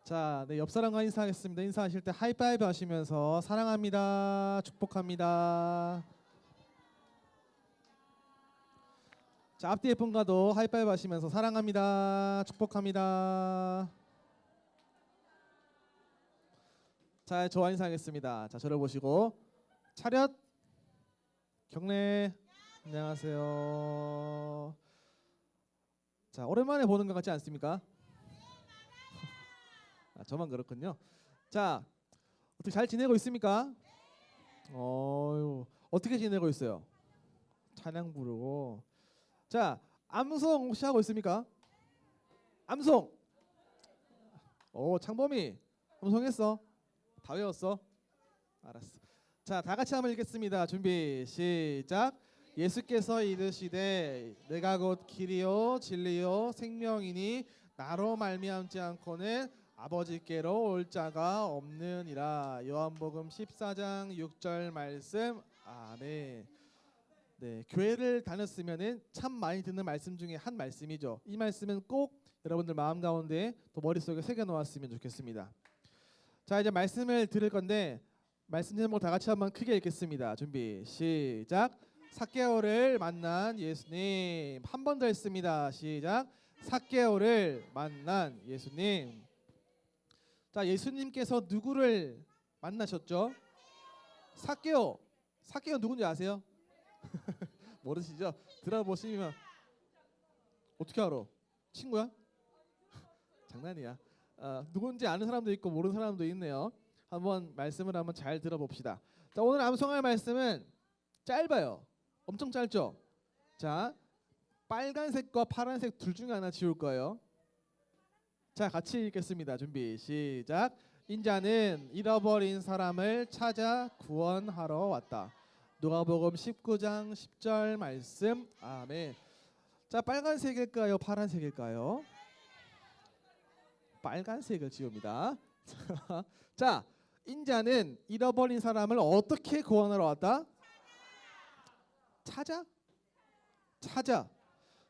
자, 네, 옆 사람과 인사하겠습니다. 인사하실 때 하이파이브 하시면서 사랑합니다, 축복합니다. 자, 앞뒤의 분과도 하이파이브 하시면서 사랑합니다, 축복합니다. 자, 저와 인사하겠습니다. 자, 저를 보시고 차렷, 경례. 안녕하세요. 자, 오랜만에 보는 것 같지 않습니까? 저만 그렇군요. 자, 어떻게 잘 지내고 있습니까? 어떻게 지내고 있어요? 찬양 부르고. 자, 암송 혹시 하고 있습니까? 암송. 창범이 암송했어? 다 외웠어? 알았어. 자, 다 같이 한번 읽겠습니다. 준비 시작. 예수께서 이르시되 내가 곧 길이요 진리요 생명이니 나로 말미암지 않고는 아버지께로 올 자가 없느니라. 요한복음 14장 6절 말씀. 아멘. 네, 교회를 다녔으면은 참 많이 듣는 말씀 중에 한 말씀이죠. 이 말씀은 꼭 여러분들 마음 가운데 또 머릿속에 새겨 놓았으면 좋겠습니다. 자, 이제 말씀을 들을 건데 말씀 제목 다 같이 한번 크게 읽겠습니다. 준비 시작. 삭개오를 만난 예수님. 한 번 더 했습니다. 시작. 삭개오를 만난 예수님. 자, 예수님께서 누구를 만나셨죠? 삭개오. 삭개오 누군지 아세요? 모르시죠? 들어보시면 어떻게 알아? 친구야? 장난이야. 누군지 아는 사람도 있고 모르는 사람도 있네요. 한번 말씀을 한번 잘 들어봅시다. 자, 오늘 암송할 말씀은 짧아요. 엄청 짧죠? 자, 빨간색과 파란색 둘 중에 하나 지울 거예요. 자, 같이 읽겠습니다. 준비 시작. 인자는 잃어버린 사람을 찾아 구원하러 왔다. 누가복음 19장 10절 말씀. 아멘. 자, 빨간색일까요? 파란색일까요? 빨간색을 지웁니다. 자, 인자는 잃어버린 사람을 어떻게 구원하러 왔다?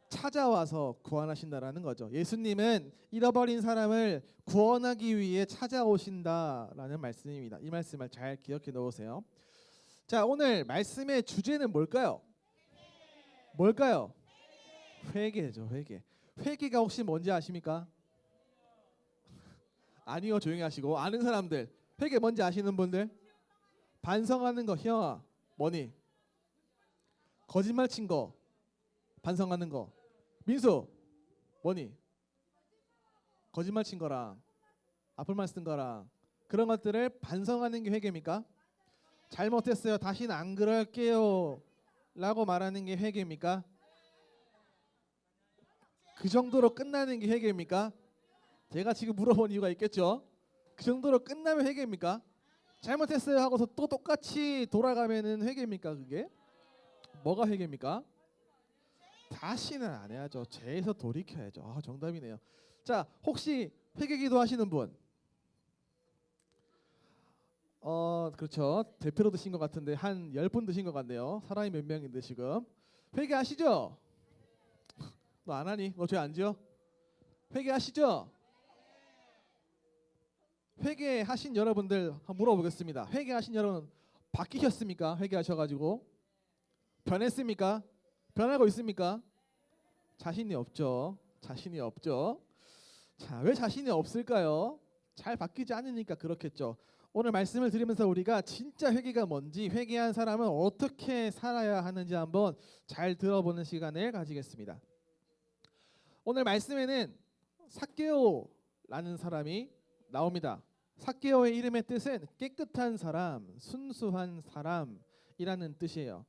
찾아와서 구원하신다라는 거죠. 예수님은 잃어버린 사람을 구원하기 위해 찾아오신다라는 말씀입니다. 이 말씀을 잘 기억해 놓으세요. 자, 오늘 말씀의 주제는 뭘까요? 회개죠, 회개. 회개가 혹시 뭔지 아십니까? 아니요, 조용히 하시고. 아는 사람들, 회개 뭔지 아시는 분들? 반성하는 거. 희영아, 뭐니? 거짓말 친 거, 반성하는 거. 민수, 뭐니? 거짓말 친 거랑 악플 말 쓴 거랑 그런 것들을 반성하는 게 회개입니까? 잘못했어요, 다시는 안 그럴게요 라고 말하는 게 회개입니까? 그 정도로 끝나는 게 회개입니까? 제가 지금 물어본 이유가 있겠죠? 그 정도로 끝나면 회개입니까? 잘못했어요 하고서 또 똑같이 돌아가면은 회개입니까? 그게? 뭐가 회개입니까? 다시는 안 해야죠. 죄에서 돌이켜야죠. 정답이네요. 자, 혹시 회개기도 하시는 분? 그렇죠. 대표로 드신 것 같은데 한 10분 드신 것 같네요. 사람이 몇 명인데 지금. 회개하시죠? 너 안 하니? 너 죄 안 지어? 회개하시죠? 회개하신 여러분들 한번 물어보겠습니다. 회개하신 여러분 바뀌셨습니까? 회개하셔가지고 변했습니까? 변하고 있습니까? 자신이 없죠. 자, 왜 자신이 없을까요? 잘 바뀌지 않으니까 그렇겠죠. 오늘 말씀을 드리면서 우리가 진짜 회개가 뭔지, 회개한 사람은 어떻게 살아야 하는지 한번 잘 들어보는 시간을 가지겠습니다. 오늘 말씀에는 삭개오라는 사람이 나옵니다. 삭개오의 이름의 뜻은 깨끗한 사람, 순수한 사람이라는 뜻이에요.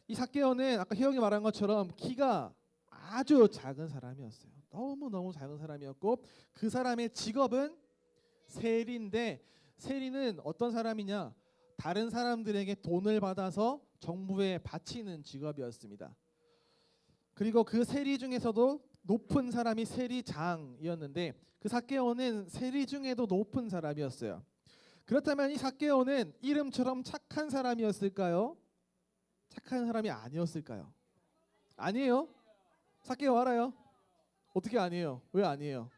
이 삭개오는 아까 희영이 말한 것처럼 키가 아주 작은 사람이었어요. 너무너무 작은 사람이었고 그 사람의 직업은 세리인데, 세리는 어떤 사람이냐? 다른 사람들에게 돈을 받아서 정부에 바치는 직업이었습니다. 그리고 그 세리 중에서도 높은 사람이 세리장이었는데 그 삭개오는 세리 중에도 높은 사람이었어요. 그렇다면 이 삭개오는 이름처럼 착한 사람이었을까요? 착한 사람이 아니었을까요? 아니에요? 삭개오 알아요? 어떻게 아니에요? 왜 아니에요?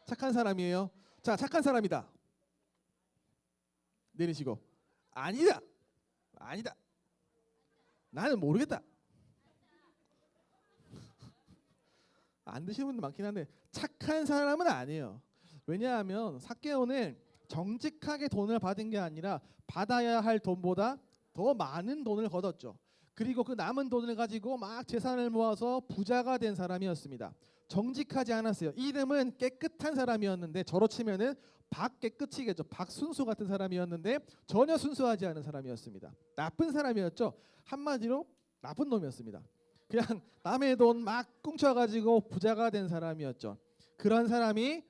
착한 사람이에요. 자, 착한 사람이다. 내리시고 아니다. 아니다. 나는 모르겠다. 안 드시는 분들 많긴 한데 착한 사람은 아니에요. 왜냐하면 삭개오는 정직하게 돈을 받은 게 아니라 받아야 할 돈보다 더 많은 돈을 거뒀죠. 그리고 그 남은 돈을 가지고 막 재산을 모아서 부자가 된 사람이었습니다. 정직하지 않았어요. 이름은 깨끗한 사람이었는데 저로 치면은 박깨끗이겠죠. 박순수 같은 사람이었는데 전혀 순수하지 않은 사람이었습니다. 나쁜 사람이었죠. 한마디로 나쁜 놈이었습니다. 그냥 남의 돈 막 꿍쳐가지고 부자가 된 사람이었죠. 그런 사람이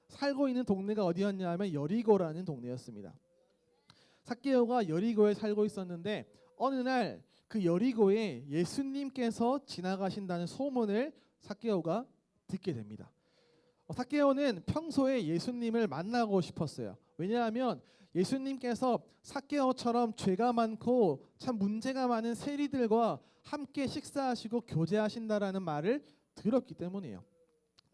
살고 있는 동네가 어디였냐 하면 여리고라는 동네였습니다. 삭개오가 여리고에 살고 있었는데 어느 날 그 여리고에 예수님께서 지나가신다는 소문을 삭개오가 듣게 됩니다. 삭개오는 평소에 예수님을 만나고 싶었어요. 왜냐하면 예수님께서 삭개오처럼 죄가 많고 참 문제가 많은 세리들과 함께 식사하시고 교제하신다라는 말을 들었기 때문이에요.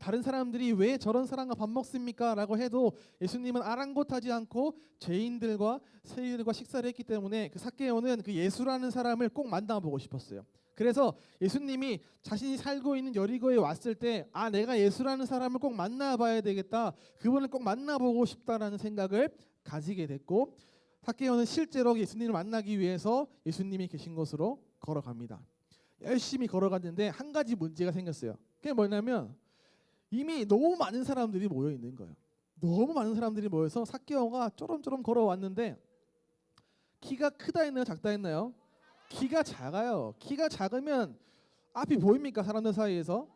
다른 사람들이 왜 저런 사람과 밥 먹습니까? 라고 해도 예수님은 아랑곳하지 않고 죄인들과 세리들과 식사를 했기 때문에 그 삭개오는 그 예수라는 사람을 꼭 만나보고 싶었어요. 그래서 예수님이 자신이 살고 있는 여리고에 왔을 때 내가 예수라는 사람을 꼭 만나봐야 되겠다. 그분을 꼭 만나보고 싶다라는 생각을 가지게 됐고 삭개오는 실제로 예수님을 만나기 위해서 예수님이 계신 곳으로 걸어갑니다. 열심히 걸어갔는데 한 가지 문제가 생겼어요. 그게 뭐냐면 이미 너무 많은 사람들이 모여 있는 거예요. 너무 많은 사람들이 모여서 삭개오가 쪼름쪼름 걸어왔는데 키가 크다 했나요? 작다 했나요? 키가 작아요. 키가 작으면 앞이 보입니까? 사람들 사이에서?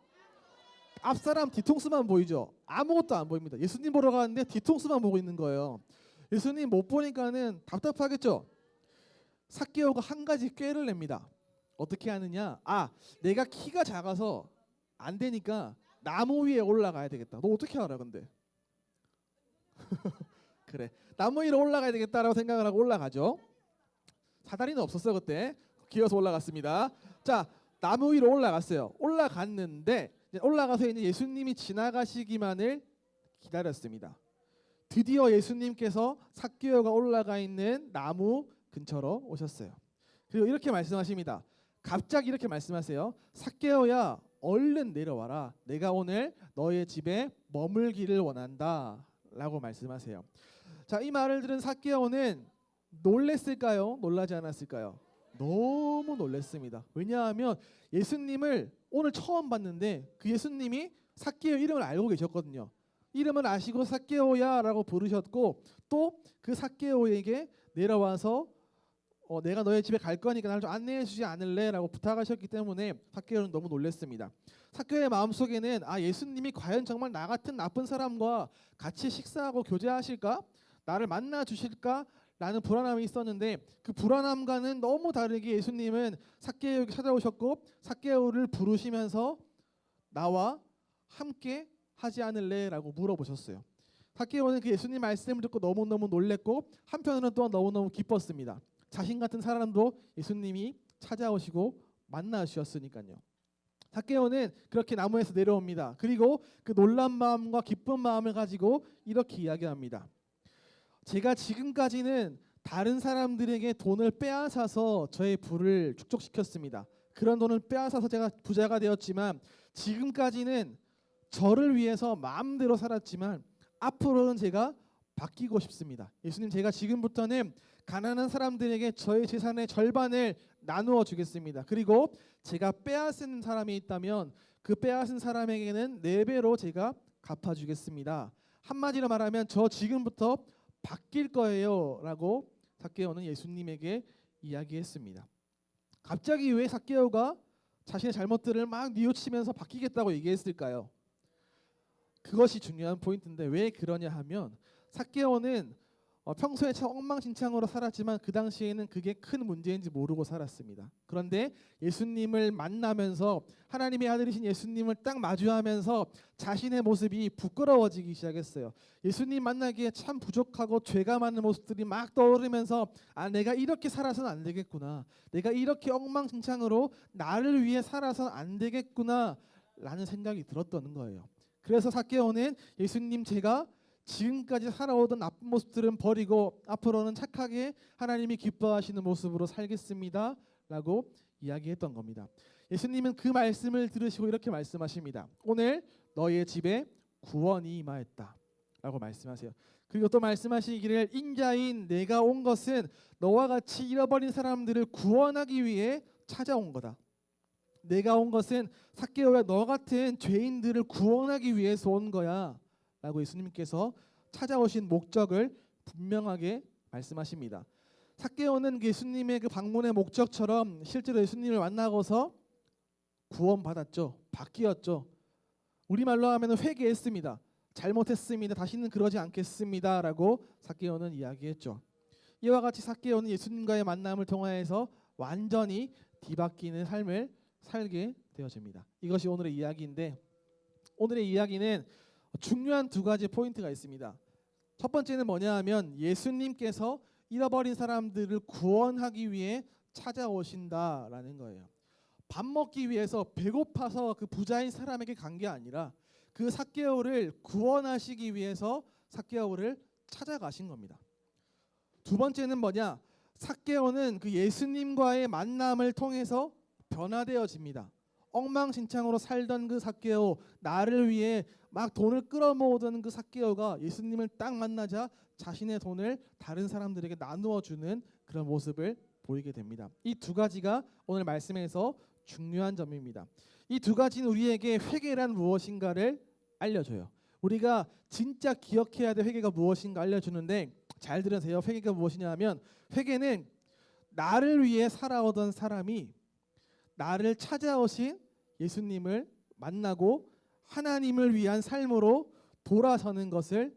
앞 사람 뒤통수만 보이죠. 아무것도 안 보입니다. 예수님 보러 가는데 뒤통수만 보고 있는 거예요. 예수님 못 보니까는 답답하겠죠. 삭개오가 한 가지 꾀를 냅니다. 어떻게 하느냐? 내가 키가 작아서 안 되니까 나무 위에 올라가야 되겠다. 너 어떻게 알아 근데? 그래, 나무 위로 올라가야 되겠다라고 생각을 하고 올라가죠. 사다리는 없었어요 그때. 기어서 올라갔습니다. 자, 나무 위로 올라갔어요. 올라갔는데 올라가서 이제 예수님이 지나가시기만을 기다렸습니다. 드디어 예수님께서 삭개오가 올라가 있는 나무 근처로 오셨어요. 그리고 이렇게 말씀하십니다. 갑자기 이렇게 말씀하세요. 삭개오야, 얼른 내려와라. 내가 오늘 너의 집에 머물기를 원한다 라고 말씀하세요. 자, 이 말을 들은 삭개오는 놀랬을까요? 놀라지 않았을까요? 너무 놀랬습니다. 왜냐하면 예수님을 오늘 처음 봤는데 그 예수님이 삭개오 이름을 알고 계셨거든요. 이름을 아시고 삭개오야 라고 부르셨고 또 그 삭개오에게 내려와서 내가 너의 집에 갈 거니까 나를 좀 안내해 주지 않을래? 라고 부탁하셨기 때문에 삭개오는 너무 놀랐습니다. 삭개오의 마음속에는 예수님이 과연 정말 나 같은 나쁜 사람과 같이 식사하고 교제하실까? 나를 만나 주실까? 라는 불안함이 있었는데 그 불안함과는 너무 다르게 예수님은 삭개오에게 찾아오셨고 삭개오를 부르시면서 나와 함께 하지 않을래? 라고 물어보셨어요. 삭개오는 그 예수님 말씀을 듣고 너무너무 놀랬고 한편으로는 또한 너무너무 기뻤습니다. 자신 같은 사람도 예수님이 찾아오시고 만나 주셨으니까요. 삭개오는 그렇게 나무에서 내려옵니다. 그리고 그 놀란 마음과 기쁜 마음을 가지고 이렇게 이야기합니다. 제가 지금까지는 다른 사람들에게 돈을 빼앗아서 저의 부를 축적시켰습니다. 그런 돈을 빼앗아서 제가 부자가 되었지만 지금까지는 저를 위해서 마음대로 살았지만 앞으로는 제가 바뀌고 싶습니다. 예수님, 제가 지금부터는 가난한 사람들에게 저의 재산의 절반을 나누어 주겠습니다. 그리고 제가 빼앗은 사람이 있다면 그 빼앗은 사람에게는 4배로 제가 갚아주겠습니다. 한마디로 말하면 저 지금부터 바뀔 거예요 라고 삭개오는 예수님에게 이야기했습니다. 갑자기 왜 삭개오가 자신의 잘못들을 막 뉘우치면서 바뀌겠다고 얘기했을까요? 그것이 중요한 포인트인데 왜 그러냐 하면 삭개오는 평소에 참 엉망진창으로 살았지만 그 당시에는 그게 큰 문제인지 모르고 살았습니다. 그런데 예수님을 만나면서 하나님의 아들이신 예수님을 딱 마주하면서 자신의 모습이 부끄러워지기 시작했어요. 예수님 만나기에 참 부족하고 죄가 많은 모습들이 막 떠오르면서 내가 이렇게 살아서는 안 되겠구나. 내가 이렇게 엉망진창으로 나를 위해 살아서는 안 되겠구나 라는 생각이 들었던 거예요. 그래서 삭개오는 예수님, 제가 지금까지 살아오던 나쁜 모습들은 버리고 앞으로는 착하게 하나님이 기뻐하시는 모습으로 살겠습니다 라고 이야기했던 겁니다. 예수님은 그 말씀을 들으시고 이렇게 말씀하십니다. 오늘 너희의 집에 구원이 임하였다 라고 말씀하세요. 그리고 또 말씀하시기를 인자인 내가 온 것은 너와 같이 잃어버린 사람들을 구원하기 위해 찾아온 거다. 내가 온 것은 삭개오야 너 같은 죄인들을 구원하기 위해서 온 거야 라고 예수님께서 찾아오신 목적을 분명하게 말씀하십니다. 삭개오는 예수님의 그 방문의 목적처럼 실제로 예수님을 만나고서 구원받았죠. 바뀌었죠. 우리말로 하면 회개했습니다. 잘못했습니다. 다시는 그러지 않겠습니다 라고 삭개오는 이야기했죠. 이와 같이 삭개오는 예수님과의 만남을 통하여서 완전히 뒤바뀌는 삶을 살게 되어집니다. 이것이 오늘의 이야기인데, 오늘의 이야기는 중요한 두 가지 포인트가 있습니다. 첫 번째는 뭐냐 하면 예수님께서 잃어버린 사람들을 구원하기 위해 찾아오신다라는 거예요. 밥 먹기 위해서 배고파서 그 부자인 사람에게 간 게 아니라 그 삭개오를 구원하시기 위해서 삭개오를 찾아가신 겁니다. 두 번째는 뭐냐? 삭개오는 그 예수님과의 만남을 통해서 변화되어집니다. 엉망진창으로 살던 그 삭개오, 나를 위해 막 돈을 끌어모으던 그 삭개오가 예수님을 딱 만나자 자신의 돈을 다른 사람들에게 나누어 주는 그런 모습을 보이게 됩니다. 이 두 가지가 오늘 말씀에서 중요한 점입니다. 이 두 가지는 우리에게 회개란 무엇인가를 알려줘요. 우리가 진짜 기억해야 될 회개가 무엇인가 알려주는데, 잘 들으세요. 회개가 무엇이냐 하면, 회개는 나를 위해 살아오던 사람이 나를 찾아오신 예수님을 만나고 하나님을 위한 삶으로 돌아서는 것을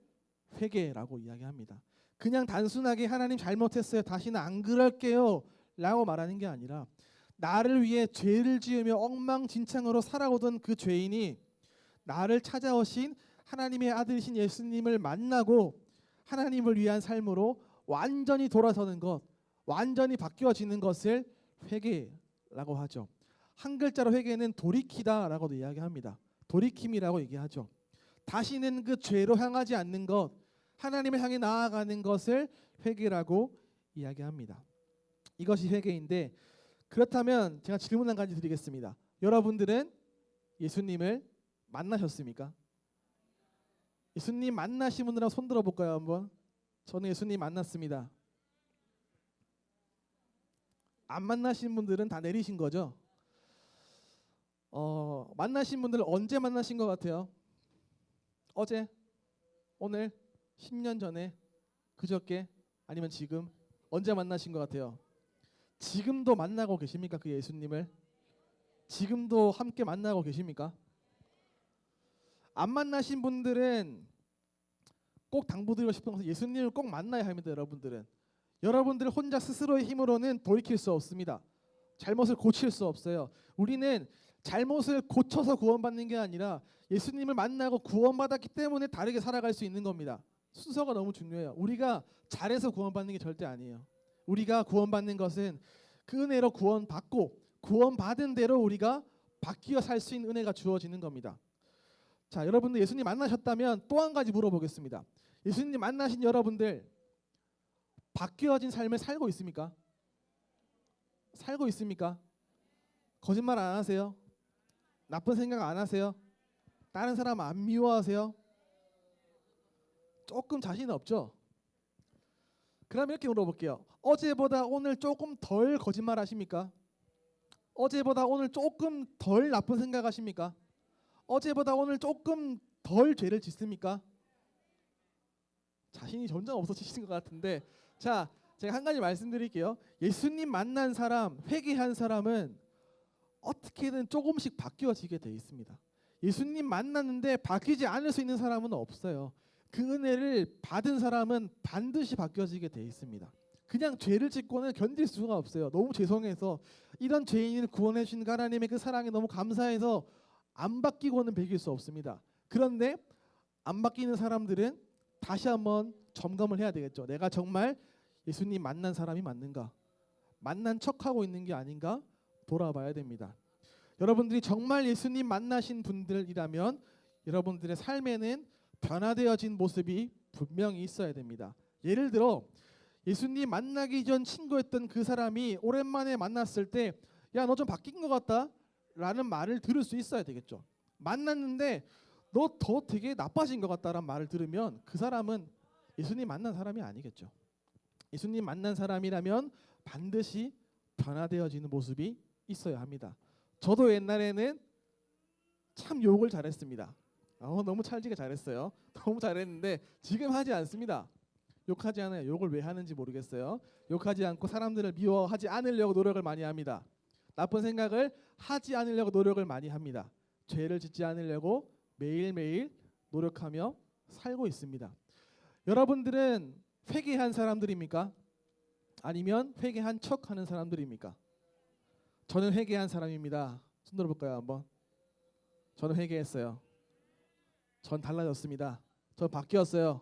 회개라고 이야기합니다. 그냥 단순하게 하나님 잘못했어요, 다시는 안 그럴게요 라고 말하는 게 아니라, 나를 위해 죄를 지으며 엉망진창으로 살아오던 그 죄인이 나를 찾아오신 하나님의 아들이신 예수님을 만나고 하나님을 위한 삶으로 완전히 돌아서는 것, 완전히 바뀌어지는 것을 회개라고 하죠. 한 글자로 회개는 돌이키다라고도 이야기합니다. 돌이킴이라고 얘기하죠. 다시는 그 죄로 향하지 않는 것, 하나님을 향해 나아가는 것을 회개라고 이야기합니다. 이것이 회개인데, 그렇다면 제가 질문 한 가지 드리겠습니다. 여러분들은 예수님을 만나셨습니까? 예수님 만나신 분들하고 손 들어볼까요 한번? 저는 예수님 만났습니다. 안 만나신 분들은 다 내리신 거죠? 만나신 분들은 언제 만나신 것 같아요? 어제? 오늘? 10년 전에? 그저께? 아니면 지금? 언제 만나신 것 같아요? 지금도 만나고 계십니까? 그 예수님을? 지금도 함께 만나고 계십니까? 안 만나신 분들은 꼭 당부드리고 싶은 것은 예수님을 꼭 만나야 합니다. 여러분들 혼자 스스로의 힘으로는 돌이킬 수 없습니다. 잘못을 고칠 수 없어요. 우리는 잘못을 고쳐서 구원받는 게 아니라 예수님을 만나고 구원받았기 때문에 다르게 살아갈 수 있는 겁니다. 순서가 너무 중요해요. 우리가 잘해서 구원받는 게 절대 아니에요. 우리가 구원받는 것은 그 은혜로 구원받고 구원받은 대로 우리가 바뀌어 살 수 있는 은혜가 주어지는 겁니다. 자, 여러분들 예수님 만나셨다면 또 한 가지 물어보겠습니다. 예수님 만나신 여러분들 바뀌어진 삶을 살고 있습니까? 살고 있습니까? 거짓말 안 하세요? 나쁜 생각 안 하세요? 다른 사람 안 미워하세요? 조금 자신 없죠? 그럼 이렇게 물어볼게요. 어제보다 오늘 조금 덜 거짓말 하십니까? 어제보다 오늘 조금 덜 나쁜 생각 하십니까? 어제보다 오늘 조금 덜 죄를 짓습니까? 자신이 점점 없어지시는 것 같은데, 자, 제가 한 가지 말씀드릴게요. 예수님 만난 사람, 회개한 사람은 어떻게든 조금씩 바뀌어지게 돼 있습니다. 예수님 만났는데 바뀌지 않을 수 있는 사람은 없어요. 그 은혜를 받은 사람은 반드시 바뀌어지게 돼 있습니다. 그냥 죄를 짓고는 견딜 수가 없어요. 너무 죄송해서, 이런 죄인을 구원해 주신 하나님의 그 사랑에 너무 감사해서 안 바뀌고는 배길 수 없습니다. 그런데 안 바뀌는 사람들은 다시 한번 점검을 해야 되겠죠. 내가 정말 예수님 만난 사람이 맞는가? 만난 척하고 있는 게 아닌가? 돌아봐야 됩니다. 여러분들이 정말 예수님 만나신 분들이라면 여러분들의 삶에는 변화되어진 모습이 분명히 있어야 됩니다. 예를 들어 예수님 만나기 전 친구였던 그 사람이 오랜만에 만났을 때 야, 너 좀 바뀐 것 같다 라는 말을 들을 수 있어야 되겠죠. 만났는데 너 더 되게 나빠진 것 같다라는 말을 들으면 그 사람은 예수님 만난 사람이 아니겠죠. 예수님 만난 사람이라면 반드시 변화되어지는 모습이 있어야 합니다. 저도 옛날에는 참 욕을 잘했습니다. 너무 찰지게 잘했어요. 너무 잘했는데 지금 하지 않습니다. 욕하지 않아요. 욕을 왜 하는지 모르겠어요. 욕하지 않고 사람들을 미워하지 않으려고 노력을 많이 합니다. 나쁜 생각을 하지 않으려고 노력을 많이 합니다. 죄를 짓지 않으려고 매일매일 노력하며 살고 있습니다. 여러분들은 회개한 사람들입니까? 아니면 회개한 척하는 사람들입니까? 저는 회개한 사람입니다. 손 들어볼까요 한번? 저는 회개했어요. 전 달라졌습니다. 전 바뀌었어요.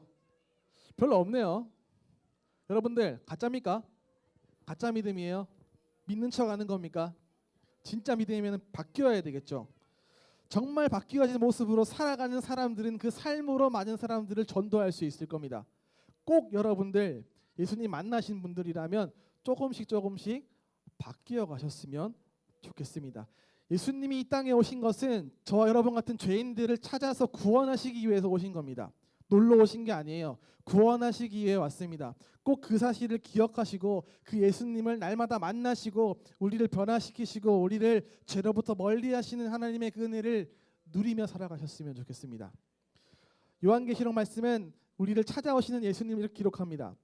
별로 없네요. 여러분들 가짜입니까? 가짜 믿음이에요? 믿는 척하는 겁니까? 진짜 믿음이면 바뀌어야 되겠죠. 정말 바뀌어진 모습으로 살아가는 사람들은 그 삶으로 많은 사람들을 전도할 수 있을 겁니다. 꼭 여러분들 예수님 만나신 분들이라면 조금씩 바뀌어 가셨으면 좋겠습니다. 예수님이 이 땅에 오신 것은 저와 여러분 같은 죄인들을 찾아서 구원하시기 위해서 오신 겁니다. 놀러 오신 게 아니에요. 구원하시기 위해 왔습니다. 꼭 그 사실을 기억하시고 그 예수님을 날마다 만나시고 우리를 변화시키시고 우리를 죄로부터 멀리하시는 하나님의 그 은혜를 누리며 살아가셨으면 좋겠습니다. 요한계시록 말씀은 우리를 찾아오시는 예수님을 기록합니다.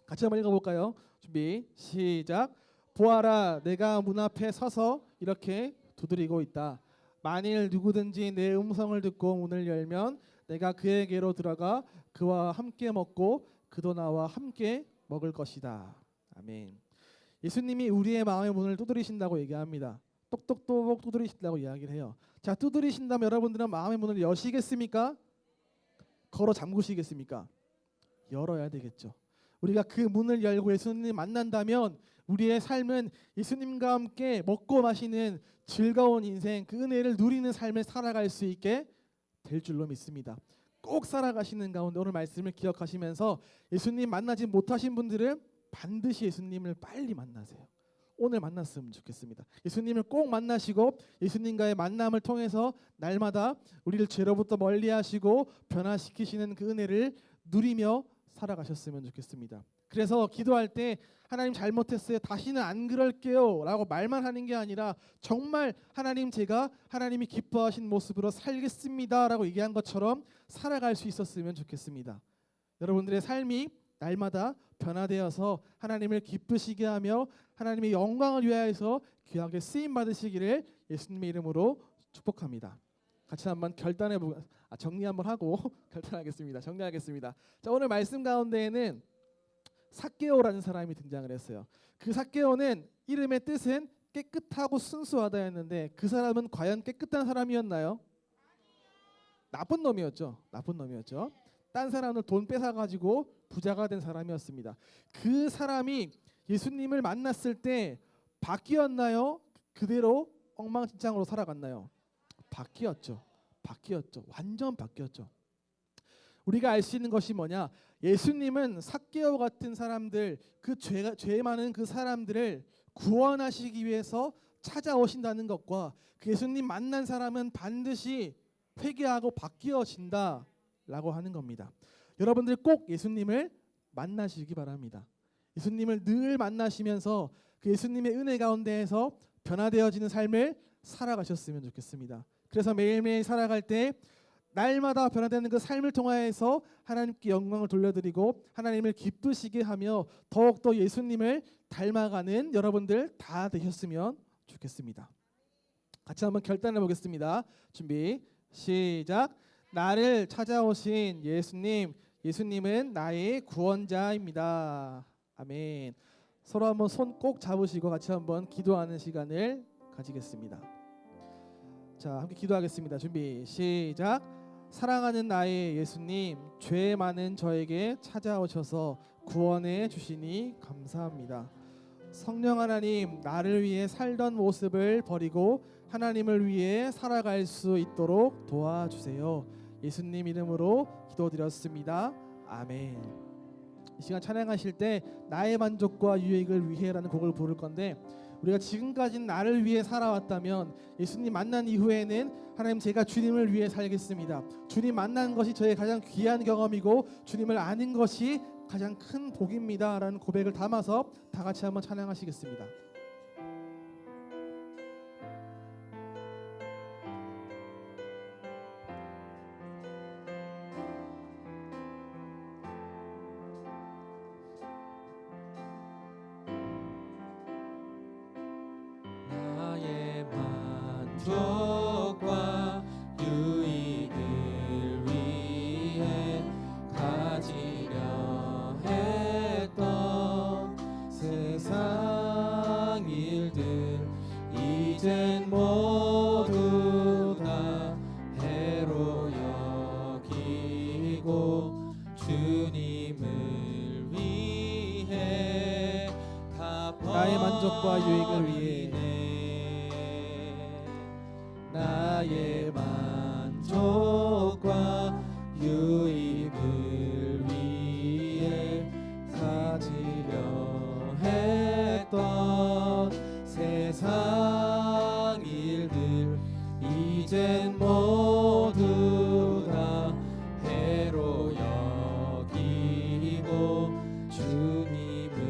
같이 한번 읽어볼까요? 준비 시작. 보아라, 내가 문 앞에 서서 이렇게 두드리고 있다. 만일 누구든지 내 음성을 듣고 문을 열면 내가 그에게로 들어가 그와 함께 먹고 그도 나와 함께 먹을 것이다. 아멘. 예수님이 우리의 마음의 문을 두드리신다고 얘기합니다. 똑똑똑 두드리신다고 이야기를 해요. 자, 두드리신다면 여러분들은 마음의 문을 여시겠습니까? 걸어 잠그시겠습니까? 열어야 되겠죠. 우리가 그 문을 열고 예수님 만난다면 우리의 삶은 예수님과 함께 먹고 마시는 즐거운 인생, 그 은혜를 누리는 삶을 살아갈 수 있게 될 줄로 믿습니다. 꼭 살아가시는 가운데 오늘 말씀을 기억하시면서 예수님 만나지 못하신 분들은 반드시 예수님을 빨리 만나세요. 오늘 만났으면 좋겠습니다. 예수님을 꼭 만나시고 예수님과의 만남을 통해서 날마다 우리를 죄로부터 멀리하시고 변화시키시는 그 은혜를 누리며 살아가셨으면 좋겠습니다. 그래서 기도할 때 하나님 잘못했어요, 다시는 안 그럴게요 라고 말만 하는 게 아니라 정말 하나님, 제가 하나님이 기뻐하신 모습으로 살겠습니다 라고 얘기한 것처럼 살아갈 수 있었으면 좋겠습니다. 여러분들의 삶이 날마다 변화되어서 하나님을 기쁘시게 하며 하나님의 영광을 위하여서 귀하게 쓰임 받으시기를 예수님의 이름으로 축복합니다. 같이 한번 정리 한번 하고 결단하겠습니다. 정리하겠습니다. 자, 오늘 말씀 가운데에는 삭개오라는 사람이 등장을 했어요. 그 삭개오는 이름의 뜻은 깨끗하고 순수하다였는데 그 사람은 과연 깨끗한 사람이었나요? 나쁜 놈이었죠. 나쁜 놈이었죠. 딴 사람을 돈 뺏어가지고 부자가 된 사람이었습니다. 그 사람이 예수님을 만났을 때 바뀌었나요? 그대로 엉망진창으로 살아갔나요? 바뀌었죠. 완전 바뀌었죠. 우리가 알 수 있는 것이 뭐냐? 예수님은 삭개오 같은 사람들, 그 죄 많은 그 사람들을 구원하시기 위해서 찾아오신다는 것과 그 예수님 만난 사람은 반드시 회개하고 바뀌어진다라고 하는 겁니다. 여러분들 꼭 예수님을 만나시기 바랍니다. 예수님을 늘 만나시면서 그 예수님의 은혜 가운데에서 변화되어지는 삶을 살아가셨으면 좋겠습니다. 그래서 매일매일 살아갈 때 날마다 변화되는 그 삶을 통하여서 하나님께 영광을 돌려드리고 하나님을 기쁘시게 하며 더욱더 예수님을 닮아가는 여러분들 다 되셨으면 좋겠습니다. 같이 한번 결단해 보겠습니다. 준비 시작. 나를 찾아오신 예수님은 나의 구원자입니다. 아멘. 서로 한번 손 꼭 잡으시고 같이 한번 기도하는 시간을 가지겠습니다. 자, 함께 기도하겠습니다. 준비 시작. 사랑하는 나의 예수님, 죄 많은 저에게 찾아오셔서 구원해 주시니 감사합니다. 성령 하나님, 나를 위해 살던 모습을 버리고 하나님을 위해 살아갈 수 있도록 도와주세요. 예수님 이름으로 기도드렸습니다. 아멘. 이 시간 찬양하실 때 나의 만족과 유익을 위해라는 곡을 부를 건데, 우리가 지금까지는 나를 위해 살아왔다면 예수님 만난 이후에는 하나님 제가 주님을 위해 살겠습니다. 주님 만난 것이 저의 가장 귀한 경험이고 주님을 아는 것이 가장 큰 복입니다 라는 고백을 담아서 다 같이 한번 찬양하시겠습니다. 나의 만족과 유익을 위해 가지려 했던 세상 일들 이젠 모두 다 해로 여기고 주님을 위해 다 나의 만족과 유익을 위해 나의 만족과 유익을 위해 가지려 했던 세상 일들 이젠 모두 다 해로 여기고 주님을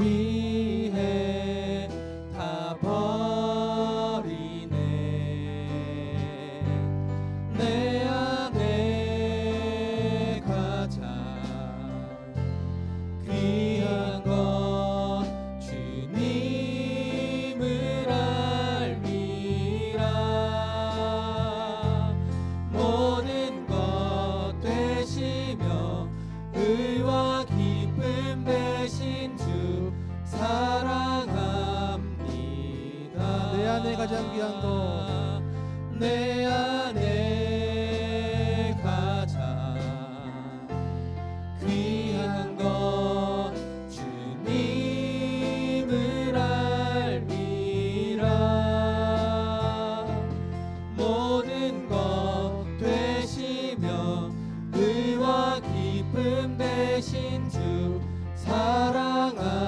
위해 다 버리네. 내 안에 가장 귀한 것 주님을 알미라. 모든 것 되시며 의와 기쁨 되신 주 사랑합니다. 내 안에 가장 귀한 것, 내 안에 가장 귀한 것 주님을 알미라. 모든 것 되시며 의와 기쁨 되신 주 사랑합니다.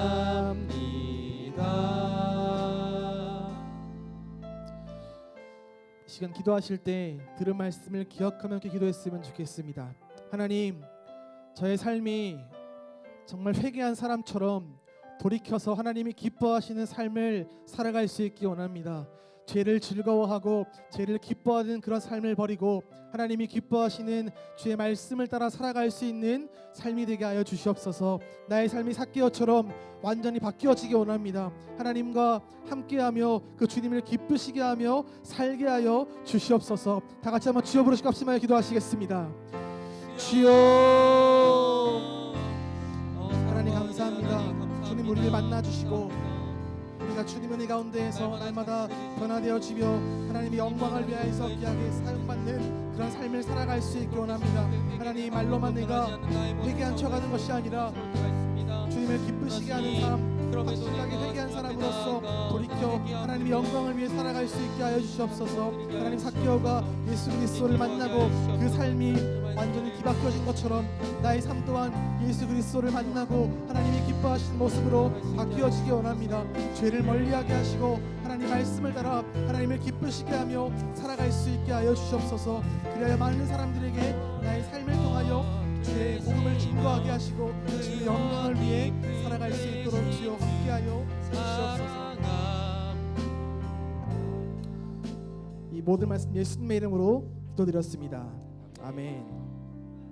이 시간 기도하실 때 들은 말씀을 기억하며 이렇게 기도했으면 좋겠습니다. 하나님, 저의 삶이 정말 회개한 사람처럼 돌이켜서 하나님이 기뻐하시는 삶을 살아갈 수 있기 원합니다. 죄를 즐거워하고 죄를 기뻐하는 그런 삶을 버리고 하나님이 기뻐하시는 주의 말씀을 따라 살아갈 수 있는 삶이 되게 하여 주시옵소서. 나의 삶이 삭개오처럼 완전히 바뀌어지기 원합니다. 하나님과 함께하며 그 주님을 기쁘시게 하며 살게 하여 주시옵소서. 다 같이 한번 주여 부르시고 합심하여 기도하시겠습니다. 주여, 하나님 감사합니다. 주님 우리를 만나주시고 우리가 주님 은혜 가운데에서 날마다 변화되어지며 하나님의 영광을 위하여서 귀하게 사용받는 그런 삶을 살아갈 수 있기 원합니다. 하나님, 말로만 내가 회개한 척하는 것이 아니라 주님을 기쁘시게 하는 삶, 확실하게 회개한 사람으로서 돌이켜 하나님의 영광을 위해 살아갈 수 있게 하여 주시옵소서. 하나님, 삭개오가 예수 그리스도를 만나고 그 삶이 완전히 뒤바뀌어진 것처럼 나의 삶 또한 예수 그리스도를 만나고 하나님이 기뻐하시는 모습으로 바뀌어지기 원합니다. 죄를 멀리하게 하시고 하나님 말씀을 따라 하나님을 기쁘시게 하며 살아갈 수 있게 하여 주시옵소서. 그래야 많은 사람들에게 나의 삶을 통하여 주의 복음을 증거하게 하시고 주의 영광을 위해 살아갈 수 있도록 주여 함께하여 주시옵소서. 이 모든 말씀 예수님의 이름으로 기도드렸습니다. 아멘.